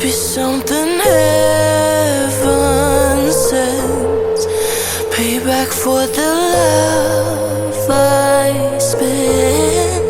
be something heaven sends. Payback for the love I spent.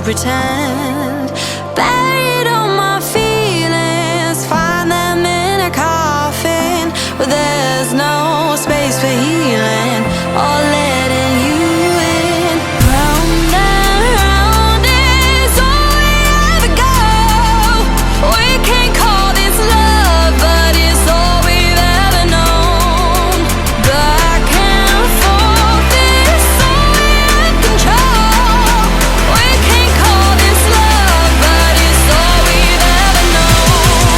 Pretend buried all my feelings, find them in a coffin where there's no space for healing or letting you in. Round and round is all we ever go. We can't call this love, but it's all we've ever known. Back and forth is all we have control. We can't call this love, but it's all we've ever known.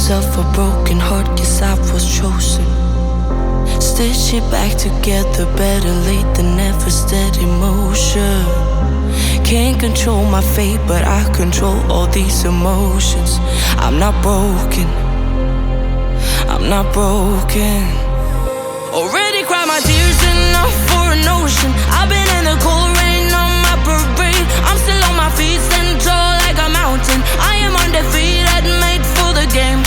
yourself a broken heart, yes I was chosen. Stitch it back together, better late than never, steady motion. Can't control my fate, but I control all these emotions. I'm not broken, I'm not broken. Already cried my tears enough for an ocean. I've been in the cold rain on my parade. I'm still on my feet, stand tall like a mountain. I am undefeated, made for the game.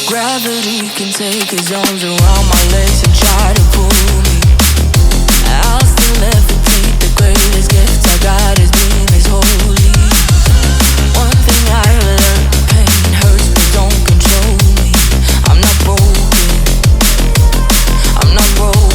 Gravity can take his arms around my legs and try to pull me. I'll still levitate. The greatest gift I got is being this holy. One thing I learned, pain hurts but don't control me. I'm not broken, I'm not broken.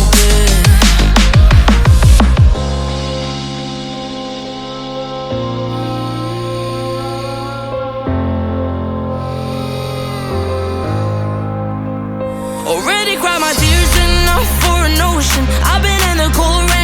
Already cried my tears enough for an ocean. I've been in the cold rain